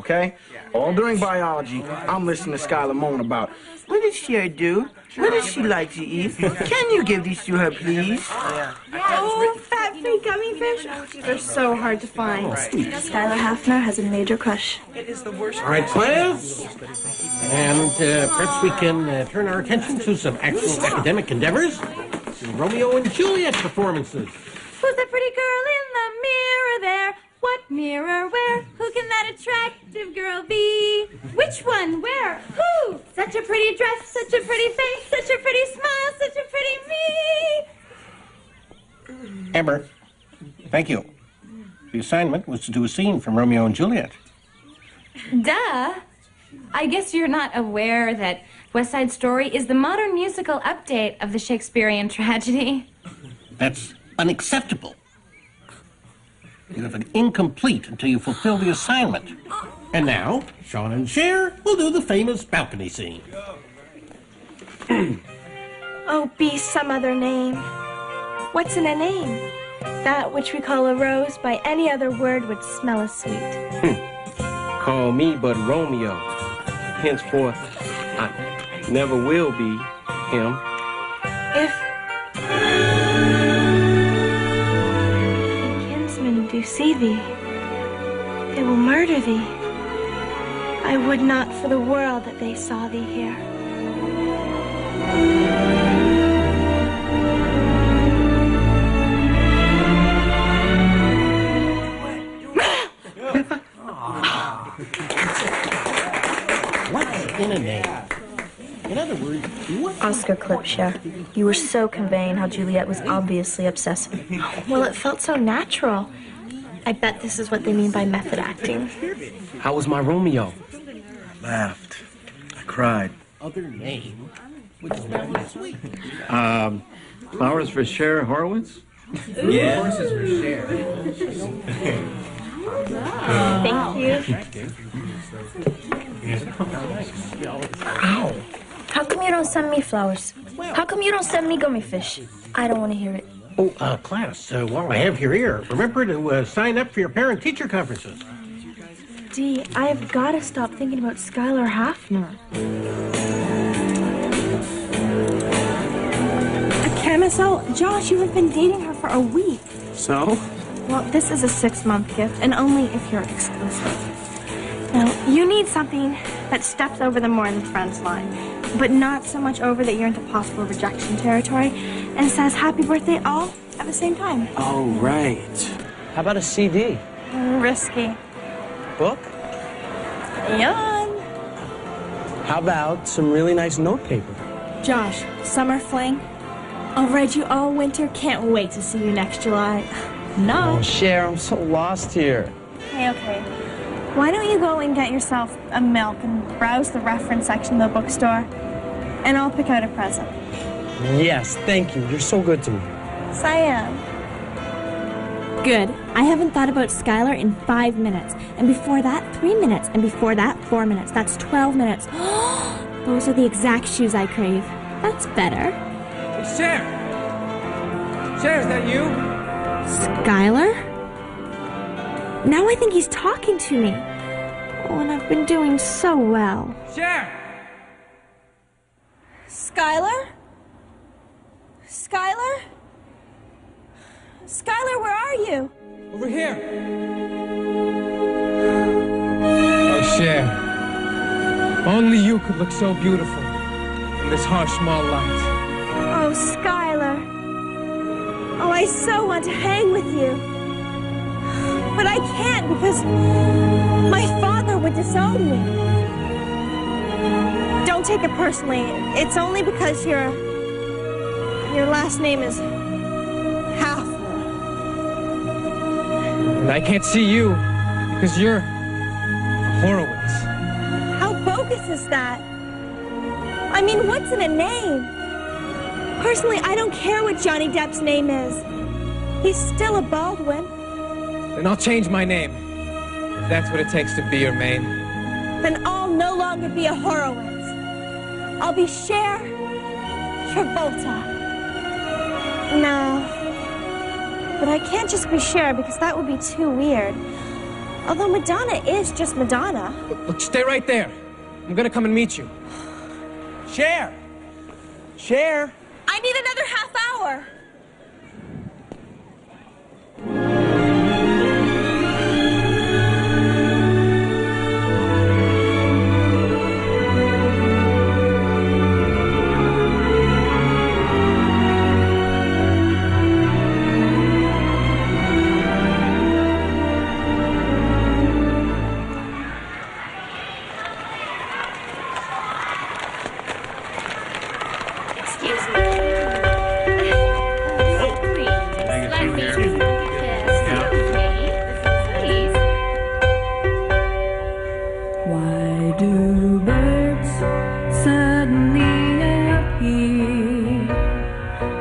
okay? All during biology, I'm listening to Skylar moan about, what does Cher do? What does she like to eat? Can you give these to her, please? Oh, fat-free gummy fish. Oh, these are so hard to find. Skylar Hafner has a major crush. All right, class. And perhaps we can turn our attention to some actual academic endeavors. Romeo and Juliet performances. Who's that pretty girl in the mirror there? What mirror where? Who can that attractive girl be? Which one? Where? Who? Such a pretty dress, such a pretty face, such a pretty smile, such a pretty me. Amber, thank you. The assignment was to do a scene from Romeo and Juliet. Duh. I guess you're not aware that West Side Story is the modern musical update of the Shakespearean tragedy. That's unacceptable. You have an incomplete until you fulfill the assignment. And now, Sean and Cher will do the famous balcony scene. Oh, be some other name. What's in a name? That which we call a rose by any other word would smell as sweet. Call me but Romeo. Henceforth, I never will be him. If kinsmen do see thee, they will murder thee. I would not for the world that they saw thee here. What's in a name? In other words, what... Oscar clip, Cher. You were so conveying how Juliet was obviously obsessive. Well, it felt so natural. I bet this is what they mean by method acting. How was my Romeo? I laughed. I cried. Other name, which smells sweet. Flowers for Cher Horowitz? Yeah. Horses for Cher. Thank you. Ow. How come you don't send me flowers? How come you don't send me gummy fish? I don't want to hear it. Oh, class, while I have your ear, remember to sign up for your parent-teacher conferences. Dee, I have got to stop thinking about Skylar Hafner. A camisole? Josh, you have been dating her for a week. So? Well, this is a 6-month gift, and only if you're exclusive. Now, you need something that steps over the more than friends line, but not so much over that you're into possible rejection territory, and says happy birthday all at the same time. Oh, right. How about a CD? Risky. Book? Yawn. How about some really nice notepaper? Josh, summer fling. I'll read you all winter. Can't wait to see you next July. No. Oh, Cher, I'm so lost here. Okay. Why don't you go and get yourself a milk and browse the reference section of the bookstore, and I'll pick out a present. Yes, thank you. You're so good to me. Yes, I am. Good. I haven't thought about Skylar in 5 minutes. And before that, 3 minutes. And before that, 4 minutes. That's 12 minutes. Those are the exact shoes I crave. That's better. Hey, Cher! Cher, is that you? Skylar? Now I think he's talking to me. Oh, and I've been doing so well. Cher! Skylar? Skylar? Skylar, where are you? Over here. Oh, Cher. Only you could look so beautiful in this harsh small light. Oh, Skylar. Oh, I so want to hang with you. But I can't because my father would disown me. Don't take it personally. It's only because your last name is Hafner. And I can't see you because you're a Horowitz. How bogus is that? I mean, what's in a name? Personally, I don't care what Johnny Depp's name is. He's still a Baldwin. Then I'll change my name. If that's what it takes to be your main. Then I'll no longer be a Horowitz. I'll be Cher Travolta. No. But I can't just be Cher because that would be too weird. Although Madonna is just Madonna. Look, stay right there. I'm gonna come and meet you. Cher! Cher! I need another half hour.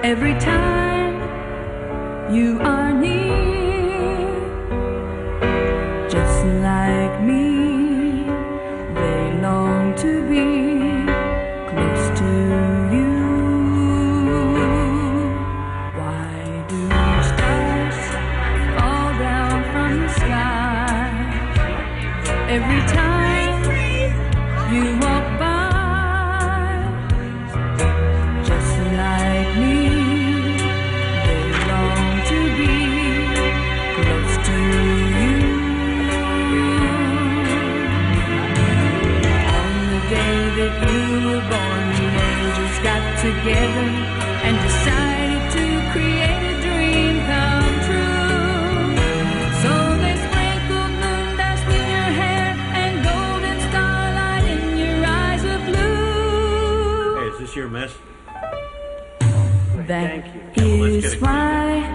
Every time you are near, just like me, they long to be close to you. Why do stars fall down from the sky every time you walk by? Just like me, together and decided to create a dream come true. So they sprinkled moon dust in your hair and golden starlight in your eyes of blue. Hey, is this your mess? That is why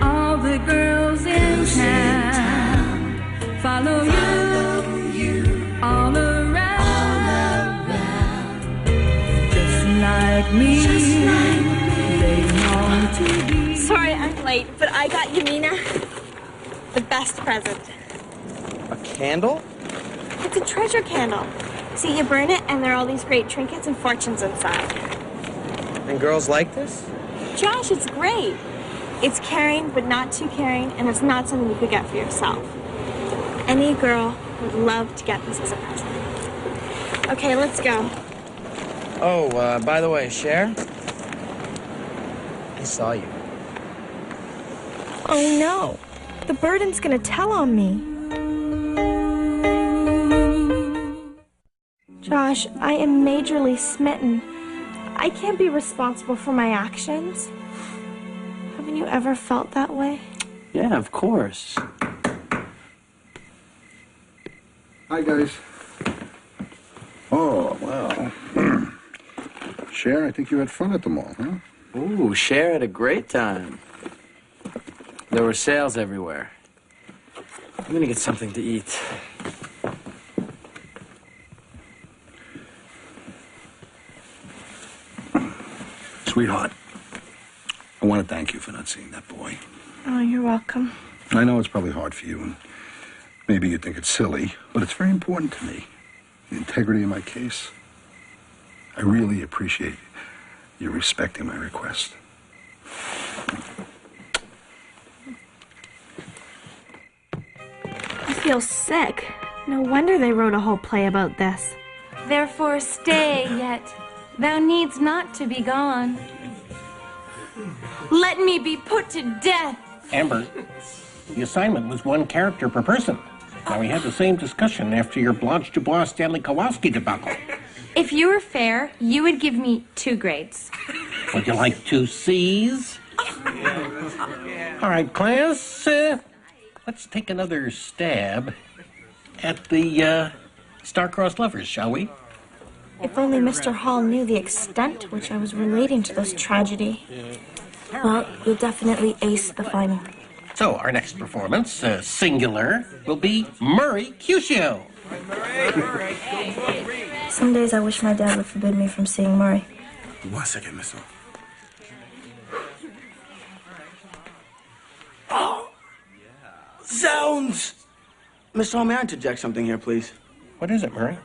all the girls in town follow you all around. Like me, they long to be. Sorry I'm late, but I got Yamina the best present. A candle? It's a treasure candle. See, you burn it, and there are all these great trinkets and fortunes inside. And girls like this? Josh, it's great. It's caring, but not too caring, and it's not something you could get for yourself. Any girl would love to get this as a present. Okay, let's go. Oh, by the way, Cher, I saw you. Oh, no. The burden's gonna tell on me. Josh, I am majorly smitten. I can't be responsible for my actions. Haven't you ever felt that way? Yeah, of course. Hi, guys. Oh, well. Cher, I think you had fun at the mall, huh? Ooh, Cher had a great time. There were sales everywhere. I'm gonna get something to eat. Sweetheart, I want to thank you for not seeing that boy. Oh, you're welcome. I know it's probably hard for you, and maybe you think it's silly, but it's very important to me. The integrity of my case. I really appreciate you respecting my request. I feel sick. No wonder they wrote a whole play about this. Therefore stay yet, thou needs not to be gone. Let me be put to death. Amber, the assignment was one character per person. Now, we had the same discussion after your Blanche Dubois Stanley Kowalski debacle. If you were fair, you would give me 2 grades. Would you like 2 C's? All right, class, let's take another stab at the star-crossed lovers, shall we? If only Mr. Hall knew the extent to which I was relating to this tragedy. Well, you'll definitely ace the final. So, our next performance, singular, will be Murray Cuscio. Some days I wish my dad would forbid me from seeing Murray. 1 second, mister. Oh! Zounds! Mr. Hall, may I interject something here, please? What is it, Murray?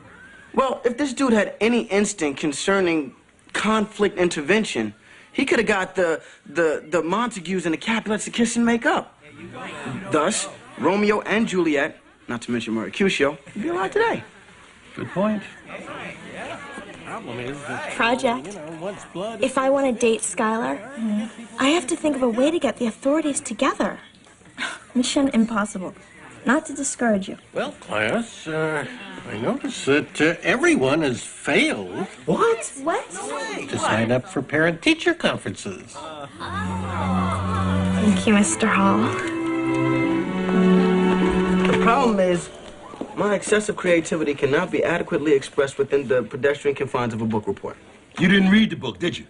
Well, if this dude had any instinct concerning conflict intervention, he could have got the Montagues and the Capulets to kiss and make up. Thus, Romeo and Juliet not to mention Mercutio, you'd be alive today. Good point. Problem is that, Project. once blood... If I want to date Skylar, I have to think of a way to get the authorities together. Mission impossible. Not to discourage you. Well, class, I notice that everyone has failed. What? To sign up for parent-teacher conferences. Thank you, Mr. Hall. The problem is, my excessive creativity cannot be adequately expressed within the pedestrian confines of a book report. You didn't read the book, did you?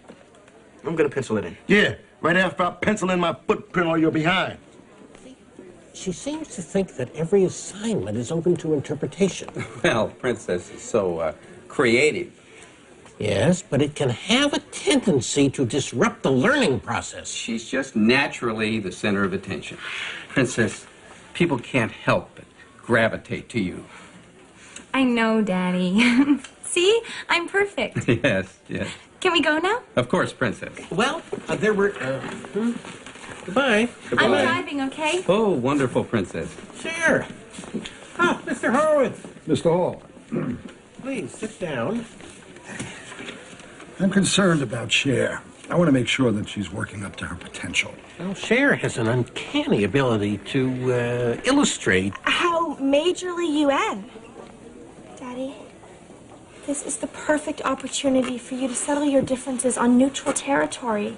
I'm gonna pencil it in. Yeah, right after I pencil in my footprint on your behind. She seems to think that every assignment is open to interpretation. Well, Princess is so creative. Yes, but it can have a tendency to disrupt the learning process. She's just naturally the center of attention. Princess, people can't help but gravitate to you. I know, Daddy. See? I'm perfect. Yes, yes. Can we go now? Of course, Princess. Well, there were... Goodbye. I'm driving, okay? Oh, wonderful, Princess. Cher. Ah, Mr. Horowitz. Mr. Hall, Please, sit down. I'm concerned about Cher. I want to make sure that she's working up to her potential. Well, Cher has an uncanny ability to illustrate. How majorly UN? Daddy, this is the perfect opportunity for you to settle your differences on neutral territory.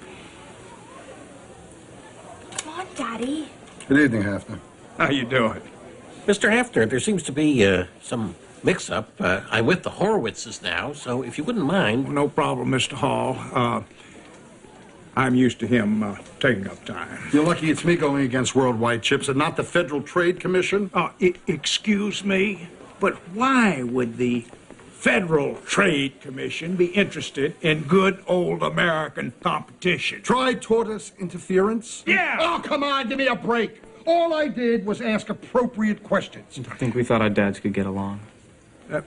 Come on, Daddy. Good evening, Hafner. How you doing? Mr. Hafner, there seems to be some mix-up. I'm with the Horowitzes now, so if you wouldn't mind... No problem, Mr. Hall. I'm used to him taking up time. You're lucky it's me going against Worldwide Chips and not the Federal Trade Commission. Excuse me, but why would the Federal Trade Commission be interested in good old American competition? Try tortoise interference? Yeah! Oh, come on, give me a break. All I did was ask appropriate questions. I think we thought our dads could get along.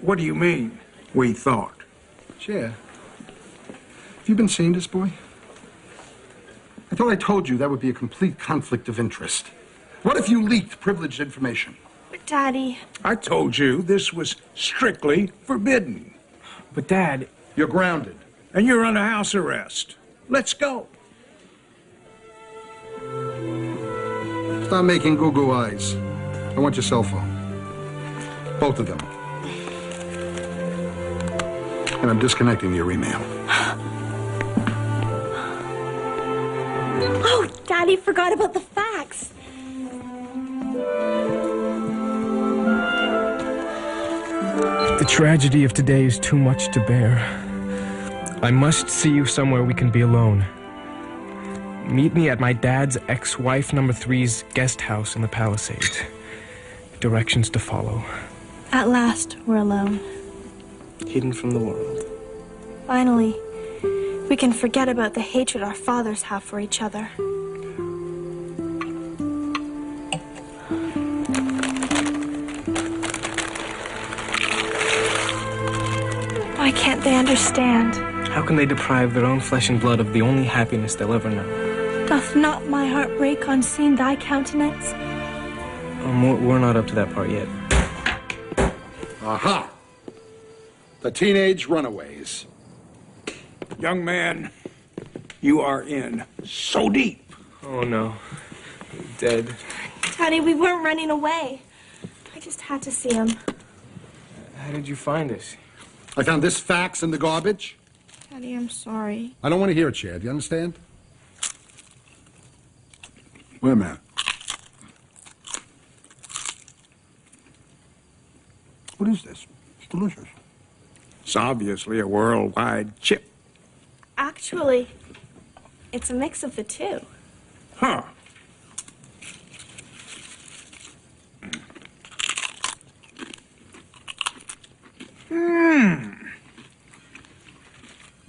What do you mean, we thought? Cher, have you been seeing this boy? I thought I told you that would be a complete conflict of interest. What if you leaked privileged information? But, Daddy... I told you this was strictly forbidden. But, Dad... You're grounded. And you're under house arrest. Let's go. Stop making goo-goo eyes. I want your cell phone. Both of them. And I'm disconnecting your email. Oh, Daddy forgot about the fax. The tragedy of today is too much to bear. I must see you somewhere we can be alone. Meet me at my dad's ex-wife number 3's guest house in the Palisades. Directions to follow. At last, we're alone. Hidden from the world. Finally, we can forget about the hatred our fathers have for each other. Why can't they understand? How can they deprive their own flesh and blood of the only happiness they'll ever know? Doth not my heart break on seeing thy countenance? We're not up to that part yet. Aha! The teenage runaways. Young man, you are in so deep. Oh, no. Dead. Daddy, we weren't running away. I just had to see him. How did you find us? I found this fax in the garbage. Daddy, I'm sorry. I don't want to hear it, Cher. Do you understand? Wait a minute. What is this? It's delicious. It's obviously a worldwide chip. Actually, it's a mix of the two. Huh.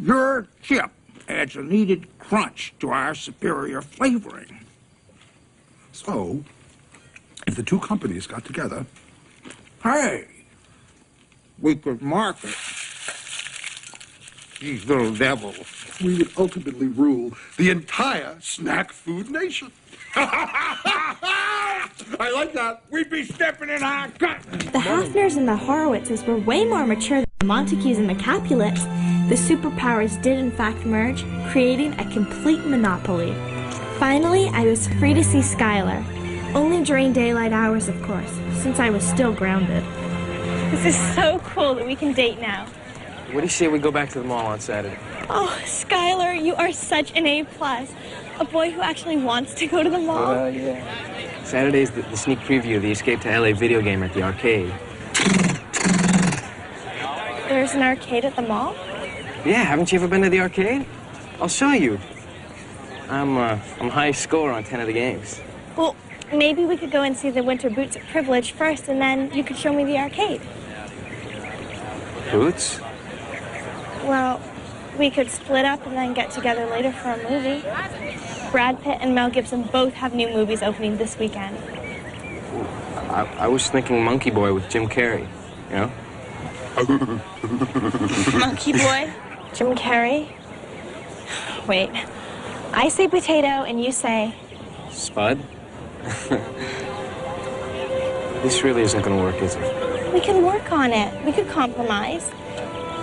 Your chip adds a needed crunch to our superior flavoring. So, if the two companies got together... Hey, we could market these little devils. We would ultimately rule the entire snack food nation. I like that. We'd be stepping in our gut. The Hafners and the Horowitzes were way more mature than the Montagues and the Capulets. The superpowers did in fact merge, creating a complete monopoly. Finally, I was free to see Skylar. Only during daylight hours, of course, since I was still grounded. This is so cool that we can date now. What do you say we go back to the mall on Saturday? Oh, Skylar, you are such an A+. A boy who actually wants to go to the mall. Yeah. Saturday's the sneak preview of the Escape to LA video game at the arcade. There's an arcade at the mall? Yeah, haven't you ever been to the arcade? I'll show you. I'm high score on 10 of the games. Well, maybe we could go and see the Winter Boots at Privilege first, and then you could show me the arcade. Boots? Well, we could split up and then get together later for a movie. Brad Pitt and Mel Gibson both have new movies opening this weekend. I was thinking Monkey Boy with Jim Carrey, you know? Monkey Boy? Jim Carrey? Wait. I say potato and you say... Spud? This really isn't going to work, is it? We can work on it. We could compromise.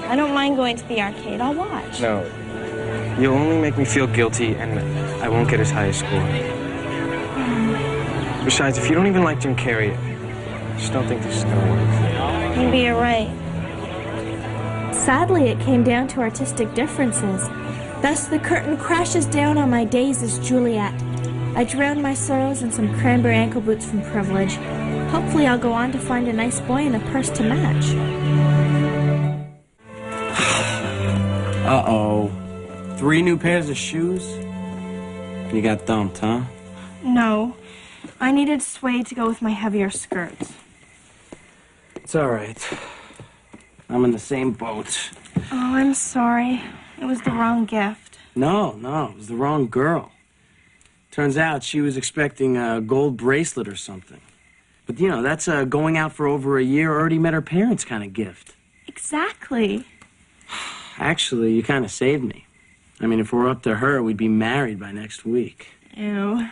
I don't mind going to the arcade. I'll watch. No. You'll only make me feel guilty, and I won't get as high a score. Besides, if you don't even like Jim Carrey, I just don't think this is going to work. Maybe you're right. Sadly, it came down to artistic differences. Thus, the curtain crashes down on my days as Juliet. I drown my sorrows in some cranberry ankle boots from Privilege. Hopefully, I'll go on to find a nice boy and a purse to match. Uh-oh. 3 new pairs of shoes? You got dumped, huh? No. I needed suede to go with my heavier skirts. It's all right. I'm in the same boat. Oh, I'm sorry. It was the wrong gift. No, it was the wrong girl. Turns out she was expecting a gold bracelet or something. But, you know, that's a going out for over a year, already met her parents kind of gift. Exactly. Actually, you kind of saved me. I mean, if we're up to her, we'd be married by next week. Ew.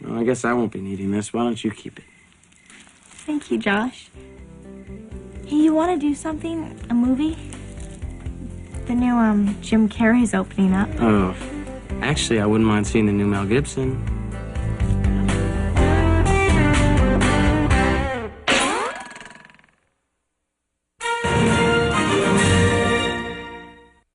Well, I guess I won't be needing this. Why don't you keep it? Thank you, Josh. Hey, you want to do something? A movie? The new, Jim Carrey's opening up. Oh, actually, I wouldn't mind seeing the new Mel Gibson.